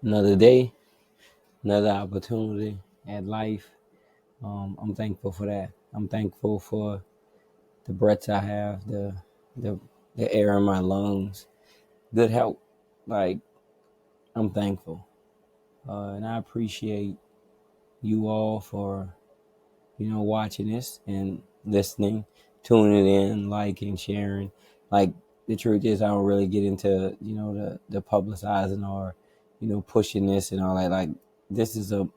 Another day, another opportunity at life. I'm thankful for that. I'm thankful for the breaths I have, the the air in my lungs, good health. Like I'm thankful, and I appreciate you all for watching this and listening, tuning in, liking, sharing. Like the truth is, I don't really get into the publicizing or pushing this and all that. Like this is a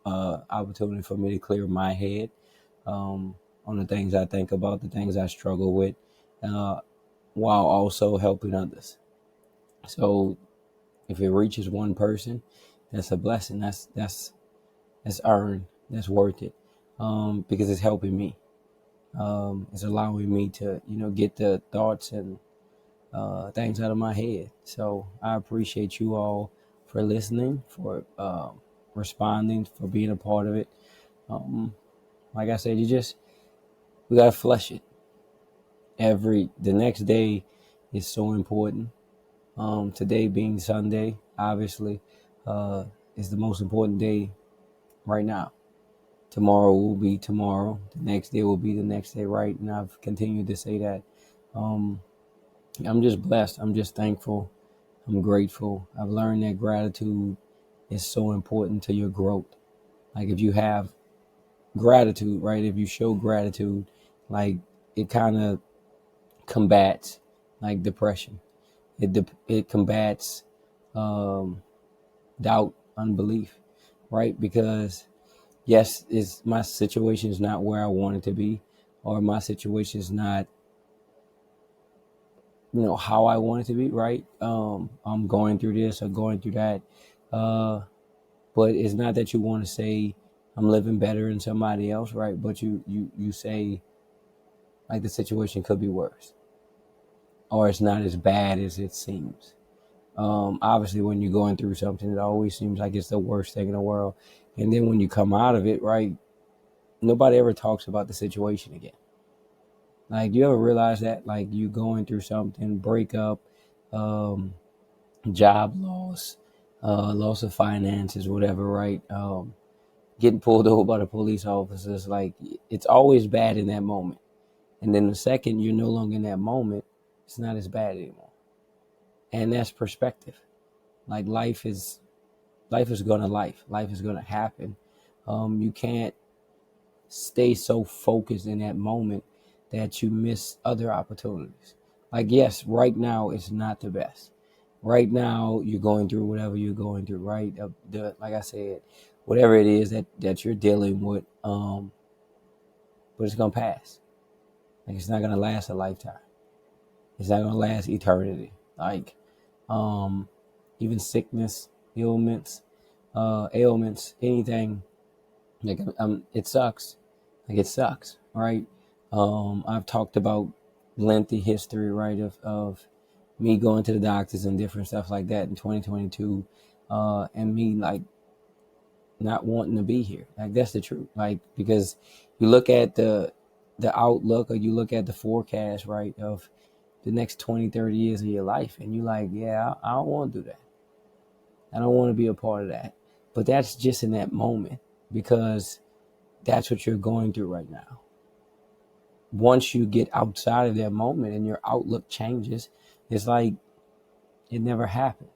opportunity for me to clear my head on the things I think about, the things I struggle with, uh, while also helping others. So if it reaches one person, that's a blessing. That's earned. That's worth it because it's helping me. It's allowing me to, get the thoughts and things out of my head. So I appreciate you all for listening, for responding, for being a part of it. Um, like I said, we gotta flush it. The next day is so important. Today being Sunday, obviously, uh, is the most important day right now. Tomorrow will be tomorrow. The next day will be the next day, right? And I've continued to say that. Um, I'm just blessed. I'm just thankful. I'm grateful. I've learned that gratitude is so important to your growth. Like if you have gratitude, right? If you show gratitude, like it kind of combats like depression. It combats um, doubt, unbelief, right? Because yes, is my situation is not where I want it to be, or my situation is not how I want it to be, right? I'm going through this or going through that, uh, but it's not that you want to say I'm living better than somebody else, right? But you say like the situation could be worse, or it's not as bad as it seems. Obviously, when you're going through something, it always seems like it's the worst thing in the world, and then when you come out of it, right? Nobody ever talks about the situation again. Like, you ever realize that? Like, you going through something, breakup, um, job loss, loss of finances, whatever, right? Getting pulled over by the police officers, like it's always bad in that moment. And then the second you're no longer in that moment, it's not as bad anymore. And that's perspective. Like life is gonna life is gonna happen. You can't stay so focused in that moment that you miss other opportunities. Like yes, right now it's not the best. Right now you're going through whatever you're going through, right? Like I said, whatever it is that you're dealing with, but it's gonna pass. Like it's not gonna last a lifetime. It's not gonna last eternity. Like um, even sickness, ailments, anything. Like it sucks. Like it sucks, right? I've talked about lengthy history, right, of me going to the doctors and different stuff like that in 2022, and me like not wanting to be here. Like that's the truth. Like because you look at the outlook or you look at the forecast, right, of the next 20, 30 years of your life, and you like, yeah, I don't want to do that. I don't want to be a part of that. But that's just in that moment because that's what you're going through right now. Once you get outside of that moment and your outlook changes, it's like it never happened.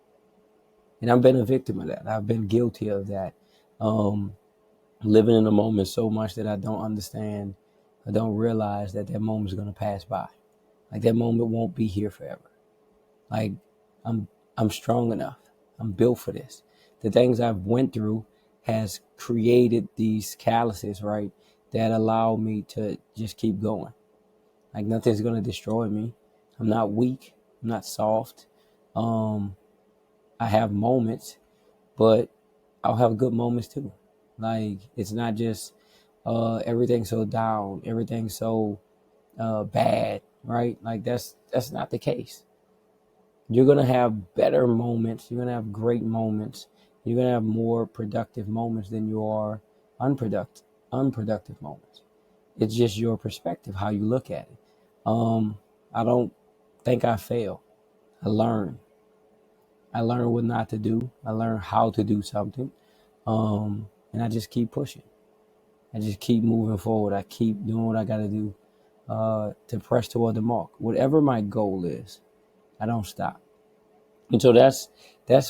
And I've been a victim of that. I've been guilty of that. Um, Living in the moment so much that I don't understand, I don't realize that that moment is going to pass by. Like that moment won't be here forever. Like I'm I'm strong enough. I'm built for this. The things I've went through has created these calluses, right, that allow me to just keep going. Like nothing's gonna destroy me. I'm not weak. I'm not soft. Um, I have moments, but I'll have good moments too. Like it's not just everything's so down, everything's so bad, right? Like that's not the case. You're gonna have better moments. You're gonna have great moments. You're gonna have more productive moments than you are unproductive moments. It's just your perspective, how you look at it. I don't think I fail. I learn. I learned what not to do. I learned how to do something. And I just keep pushing. I just keep moving forward. I keep doing what I got to do to press toward the mark. Whatever my goal is, I don't stop. And so that's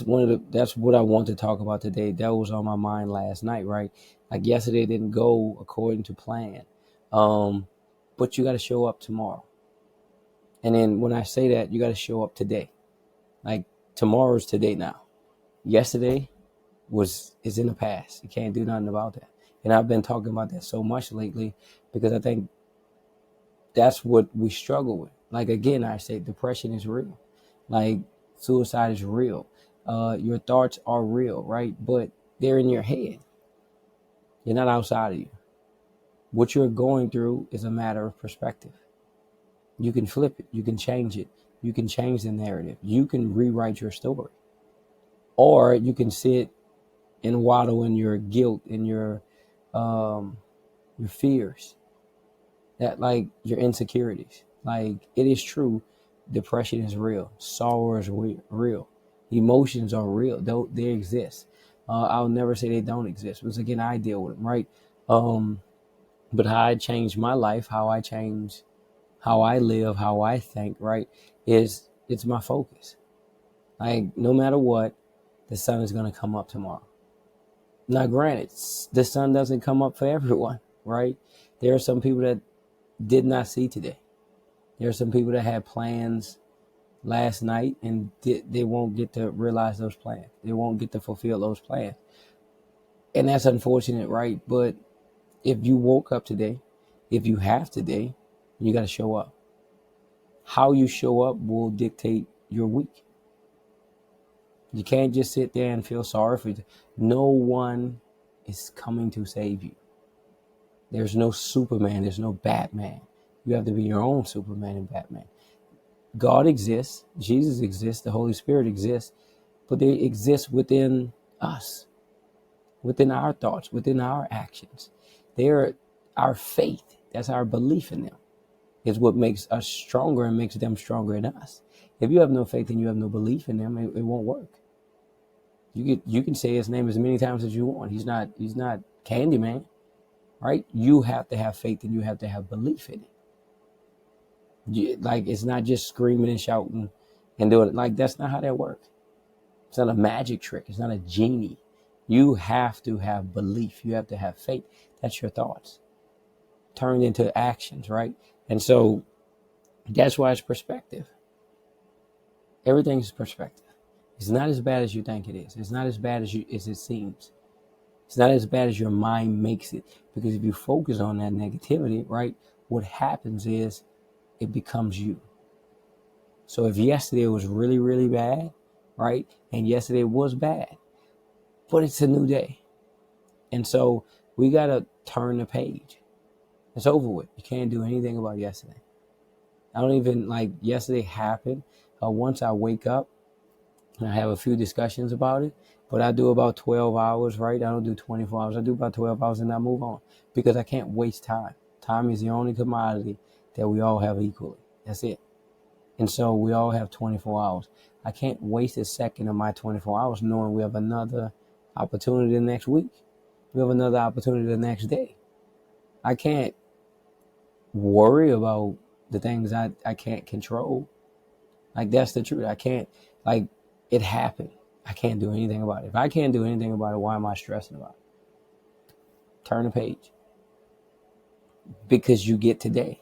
what I want to talk about today. That was on my mind last night, right? Like yesterday didn't go according to plan, but you got to show up tomorrow. And then when I say that, you got to show up today. Like tomorrow's today now. Yesterday is in the past. You can't do nothing about that. And I've been talking about that so much lately because I think that's what we struggle with. Like again, I say depression is real. Like suicide is real. Your thoughts are real, right? But they're in your head. They're not outside of you. What you're going through is a matter of perspective. You can flip it. You can change it. You can change the narrative. You can rewrite your story. Or you can sit and waddle in your guilt and your fears, that like your insecurities. Like it is true, depression is real, sorrow is real, emotions are real. They exist. I'll never say they don't exist because again, I deal with them, right? But how I change my life, how I change, how I live, how I think, right, is it's my focus. Like no matter what, the sun is going to come up tomorrow. Now, granted, the sun doesn't come up for everyone, right? There are some people that did not see today. There are some people that had plans last night and they won't get to realize those plans. They won't get to fulfill those plans. And that's unfortunate, right? But if you woke up today, if you have today, you got to show up. How you show up will dictate your week. You can't just sit there and feel sorry for you. No one is coming to save you. There's no Superman. There's no Batman. You have to be your own Superman and Batman. God exists. Jesus exists. The Holy Spirit exists. But they exist within us, within our thoughts, within our actions. They're our faith. That's our belief in them. Is what makes us stronger and makes them stronger in us. If you have no faith and you have no belief in them, it won't work. You can say his name as many times as you want. He's not Candyman, right? You have to have faith and you have to have belief in it. Like it's not just screaming and shouting and doing it. Like that's not how that works. It's not a magic trick. It's not a genie. You have to have belief. You have to have faith. That's your thoughts turned into actions, right? And so that's why it's perspective. Everything's perspective. It's not as bad as you think it is. It's not as bad as it seems. It's not as bad as your mind makes it. Because if you focus on that negativity, right, what happens is it becomes you. So if yesterday was really, really bad, right, and yesterday was bad, but it's a new day. And so we got to turn the page. It's over with. You can't do anything about yesterday. I don't even, like, yesterday happened. Once I wake up, and I have a few discussions about it, but I do about 12 hours, right? I don't do 24 hours. I do about 12 hours and I move on because I can't waste time. Time is the only commodity that we all have equally. That's it. And so we all have 24 hours. I can't waste a second of my 24 hours knowing we have another opportunity the next week. We have another opportunity the next day. I can't worry about the things I can't control. Like that's the truth. I can't, like, it happened. I can't do anything about it. If I can't do anything about it, why am I stressing about it? Turn the page. Because you get today.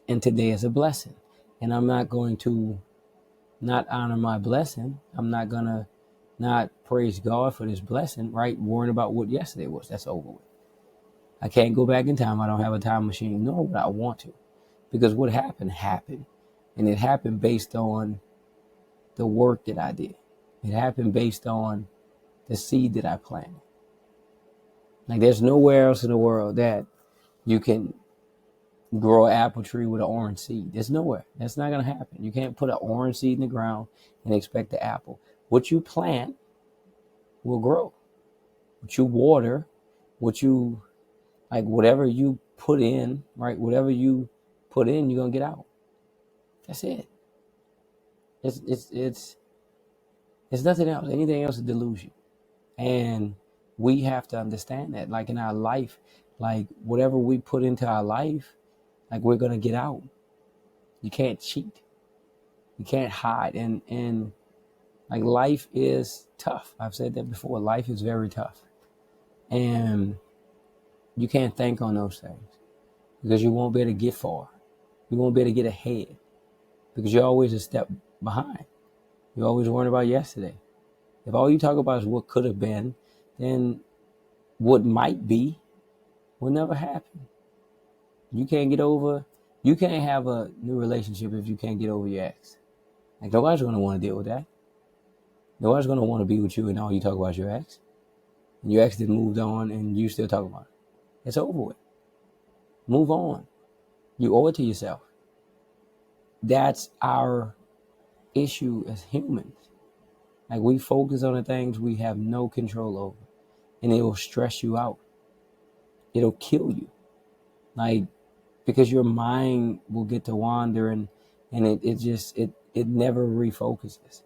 And today is a blessing. And I'm not going to not honor my blessing. I'm not going to not praise God for this blessing, right? Worrying about what yesterday was. That's over with. I can't go back in time. I don't have a time machine, nor would I want to. Because what happened, happened. And it happened based on the work that I did. It happened based on the seed that I planted. Like there's nowhere else in the world that you can grow an apple tree with an orange seed. There's nowhere. That's not going to happen. You can't put an orange seed in the ground and expect the apple. What you plant will grow. What you water, whatever you put in, right? Whatever you put in, you're going to get out. That's it. It's It's nothing else. Anything else is delusion. And we have to understand that, like in our life, like whatever we put into our life, like we're gonna get out. You can't cheat. You can't hide. And like life is tough. I've said that before. Life is very tough. And you can't think on those things because you won't be able to get far. You won't be able to get ahead because you're always a step behind. You're always worrying about yesterday. If all you talk about is what could have been, then what might be will never happen. You can't have a new relationship if you can't get over your ex. Like nobody's going to want to deal with that. Nobody's going to want to be with you and all you talk about your ex. And your ex did moved on and you still talk about it. It's over with. Move on. You owe it to yourself. That's our issue as humans. Like we focus on the things we have no control over. And it will stress you out. It'll kill you. Like because your mind will get to wander and it never refocuses.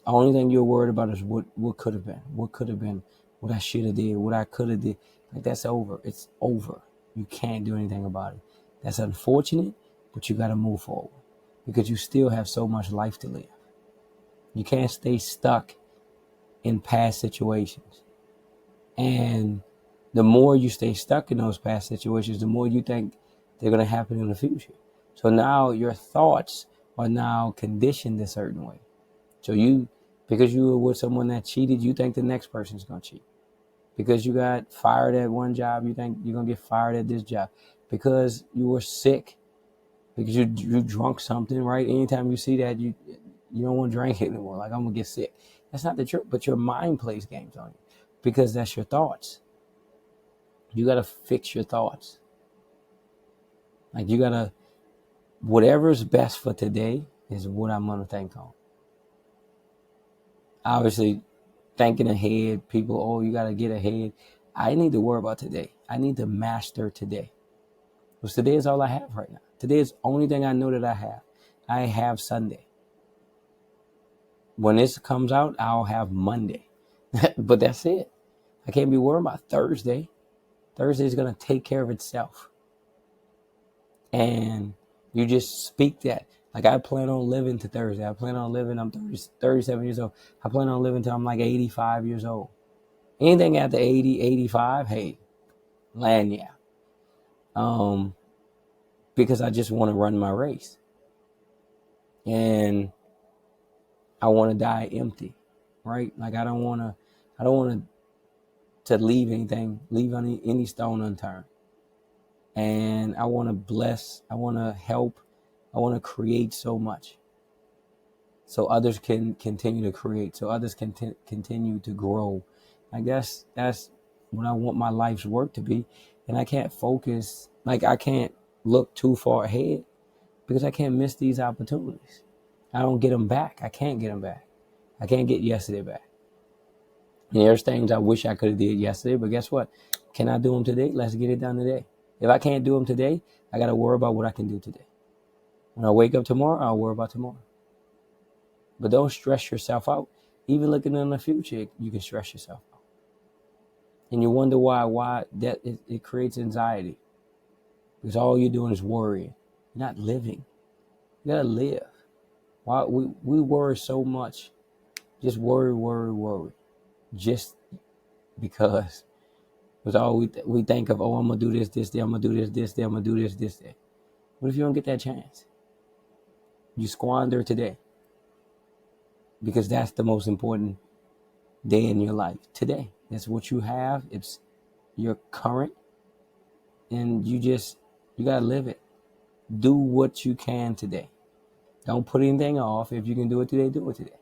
The only thing you're worried about is what could have been, what I should have did, what I could have did. Like that's over. It's over. You can't do anything about it. That's unfortunate, but you got to move forward because you still have so much life to live. You can't stay stuck in past situations. And the more you stay stuck in those past situations, the more you think they're going to happen in the future. So now your thoughts are now conditioned a certain way. So because you were with someone that cheated, you think the next person's going to cheat. Because you got fired at one job, you think you're going to get fired at this job. Because you were sick, because you drunk something, right? Anytime you see that, you don't want to drink anymore. Like, I'm going to get sick. That's not the truth, but your mind plays games on you because that's your thoughts. You got to fix your thoughts. Like, you got to, whatever's best for today is what I'm going to think on. Obviously, thinking ahead, people, oh, you got to get ahead. I need to worry about today. I need to master today. Because today is all I have right now. Today is the only thing I know that I have. I have Sunday. When this comes out, I'll have Monday. But that's it. I can't be worried about Thursday. Thursday is going to take care of itself. And you just speak that. Like I plan on living to Thursday. I plan on living, I'm 37 years old. I plan on living until I'm like 85 years old. Anything after 80, 85, hey, land yeah. Because I just want to run my race. And I want to die empty, right? Like I don't want to leave any stone unturned. And I want to bless, I want to help, I want to create so much. So others can continue to create, so others can continue to grow. I guess that's what I want my life's work to be. And I can't focus, like I can't look too far ahead because I can't miss these opportunities. I don't get them back. I can't get them back. I can't get yesterday back. And there's things I wish I could have did yesterday, but guess what? Can I do them today? Let's get it done today. If I can't do them today, I got to worry about what I can do today. When I wake up tomorrow, I'll worry about tomorrow. But don't stress yourself out. Even looking in the future, you can stress yourself out. And you wonder why that it creates anxiety. Because all you're doing is worrying. You're not living. You got to live. Why we worry so much. Just worry. Just because all we think of, oh, I'm going to do this day, I'm going to do this day, I'm going to do this day. What if you don't get that chance? You squander today. Because that's the most important day in your life. Today. That's what you have. It's your current. And you got to live it. Do what you can today. Don't put anything off. If you can do it today, do it today.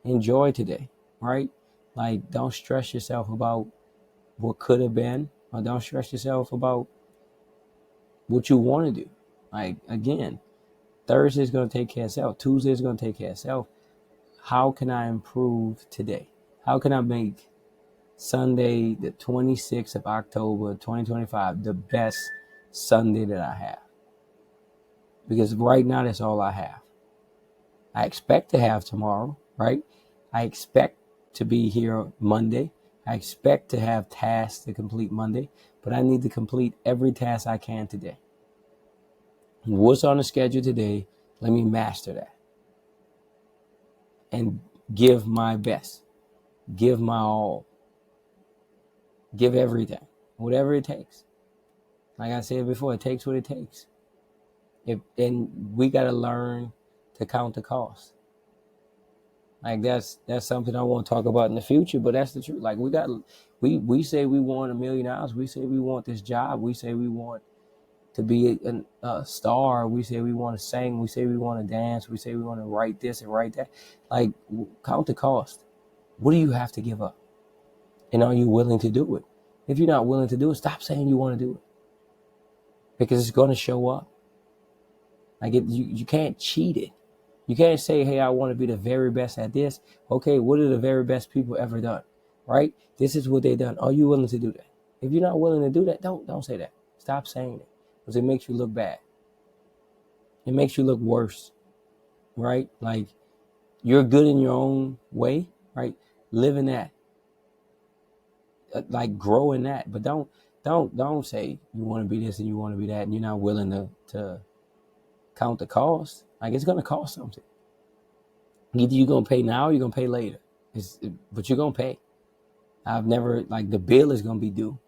Enjoy today, right? Like, don't stress yourself about what could have been, or don't stress yourself about what you want to do. Like, again, Thursday is going to take care of itself. Tuesday is going to take care of itself. How can I improve today? How can I make Sunday, the 26th of October, 2025, the best Sunday that I have? Because right now, that's all I have. I expect to have tomorrow, right? I expect to be here Monday. I expect to have tasks to complete Monday, but I need to complete every task I can today. What's on the schedule today? Let me master that and give my best, give my all, give everything, whatever it takes. Like I said before, it takes what it takes. And we got to learn to count the cost. Like that's something I want to talk about in the future, but that's the truth. Like we say we want $1 million. We say we want this job. We say we want to be a star. We say we want to sing. We say we want to dance. We say we want to write this and write that. Like, count the cost. What do you have to give up? And are you willing to do it? If you're not willing to do it, stop saying you want to do it, because it's going to show up. Like you can't cheat it. You can't say, hey, I want to be the very best at this. Okay, what are the very best people ever done? Right? This is what they done. Are you willing to do that? If you're not willing to do that, don't say that. Stop saying it, because it makes you look bad. It makes you look worse, right? Like, you're good in your own way, right? Live in that, like grow in that. But don't say you want to be this and you want to be that, and you're not willing to count the cost. Like, it's gonna cost something. Either you're gonna pay now or you're gonna pay later. But you're gonna pay. I've never, like, the bill is gonna be due.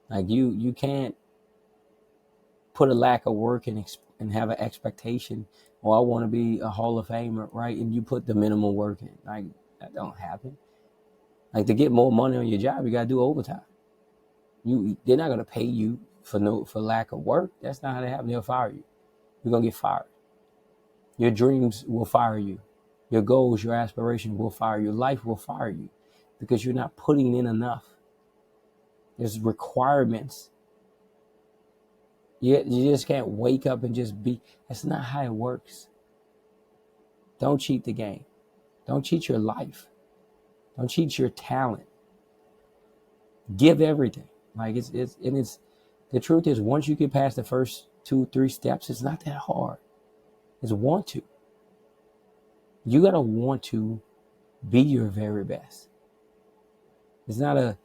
Like, you can't put a lack of work and have an expectation. Oh, I want to be a Hall of Famer, right? And you put the minimum work in. Like, that don't happen. Like, to get more money on your job, you gotta do overtime. They're not gonna pay you for lack of work. That's not how they happen. They'll fire you. You're gonna get fired. Your dreams will fire you. Your goals, your aspirations will fire you. Life will fire you, because you're not putting in enough. There's requirements. You just can't wake up and just be. That's not how it works. Don't cheat the game. Don't cheat your life. Don't cheat your talent. Give everything. Like, it's the truth is, once you get past the first 2-3 steps, it's not that hard. It's want to. You gotta want to be your very best. It's not a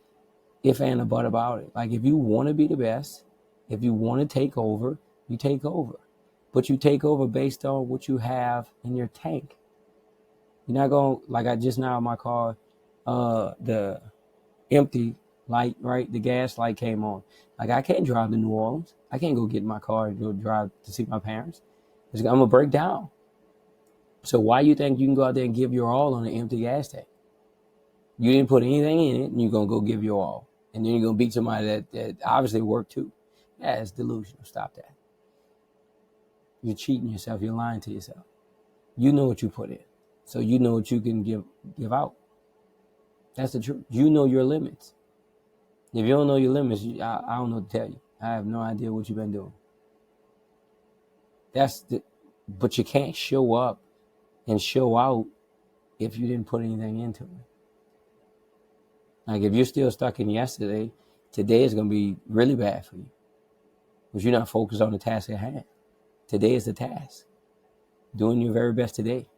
if and a but about it. Like, if you want to be the best, if you want to take over, you take over. But you take over based on what you have in your tank. You're not going, like, I just now in my car, the empty light, right? The gas light came on. Like, I can't drive to New Orleans. I can't go get in my car and go drive to see my parents. I'm going to break down. So why you think you can go out there and give your all on an empty gas tank? You didn't put anything in it, and you're going to go give your all. And then you're going to beat somebody that obviously worked too. Yeah, it's delusional. Stop that. You're cheating yourself. You're lying to yourself. You know what you put in. So you know what you can give out. That's the truth. You know your limits. If you don't know your limits, I don't know what to tell you. I have no idea what you've been doing. But you can't show up and show out if you didn't put anything into it. Like, if you're still stuck in yesterday, today is going to be really bad for you, because you're not focused on the task at hand. Today is the task. Doing your very best today.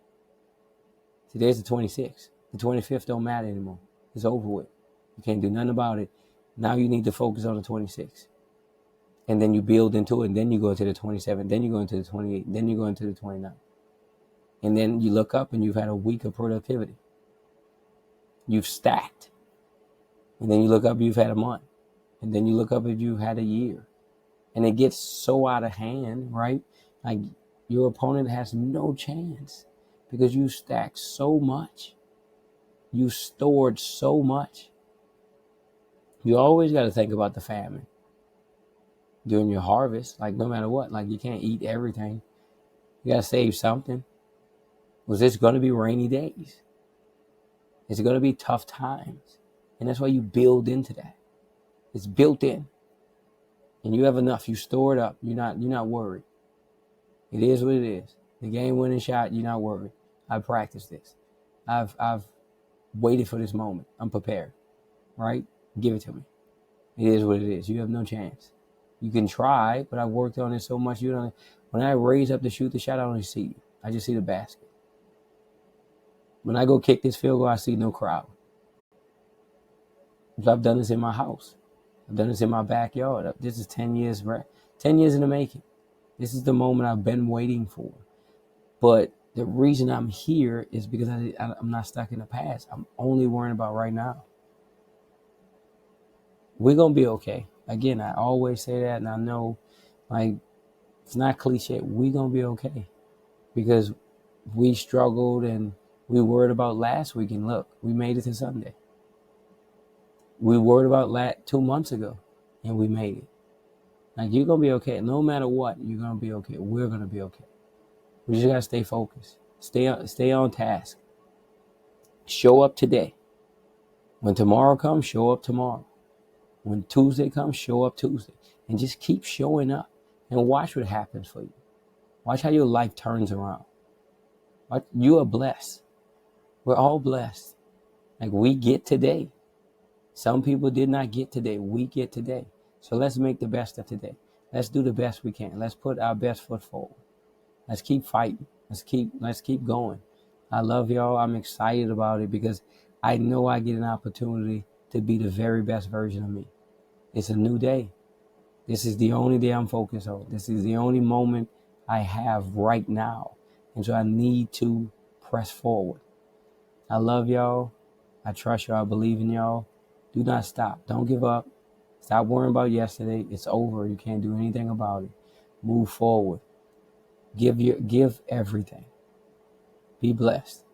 Today is the 26th. The 25th don't matter anymore. It's over with. You can't do nothing about it. Now you need to focus on the 26th. And then you build into it, and then you go into the 27th, then you go into the 28th, then you go into the 29th. And then you look up and you've had a week of productivity. You've stacked. And then you look up, you've had a month. And then you look up if you've had a year. And it gets so out of hand, right? Like, your opponent has no chance, because you stacked so much. You stored so much. You always got to think about the famine during your harvest. Like, no matter what, like, you can't eat everything. You got to save something. Was this going to be rainy days? Is it going to be tough times? And that's why you build into that. It's built in. And you have enough. You store it up. You're not worried. It is what it is. The game-winning shot, you're not worried. I've practiced this. I've waited for this moment. I'm prepared. Right? Give it to me. It is what it is. You have no chance. You can try, but I've worked on it so much. When I raise up to shoot the shot, I don't see you. I just see the basket. When I go kick this field goal, I see no crowd. I've done this in my house. I've done this in my backyard. This is 10 years, 10 years in the making. This is the moment I've been waiting for. But the reason I'm here is because I'm not stuck in the past. I'm only worrying about right now. We're going to be okay. Again, I always say that, and I know, like, it's not cliche. We're going to be okay because we struggled and we worried about last week, and look, we made it to Sunday. We worried about 2 months ago, and we made it. Like, you're going to be okay. No matter what, you're going to be okay. We're going to be okay. We just got to stay focused. Stay on task. Show up today. When tomorrow comes, show up tomorrow. When Tuesday comes, show up Tuesday. And just keep showing up and watch what happens for you. Watch how your life turns around. You are blessed. We're all blessed. Like, we get today. Some people did not get today. We get today. So let's make the best of today. Let's do the best we can. Let's put our best foot forward. Let's keep fighting. Let's keep going. I love y'all. I'm excited about it because I know I get an opportunity to be the very best version of me. It's a new day. This is the only day I'm focused on. This is the only moment I have right now. And so I need to press forward. I love y'all. I trust y'all. I believe in y'all. Do not stop. Don't give up. Stop worrying about yesterday. It's over. You can't do anything about it. Move forward. Give everything. Be blessed.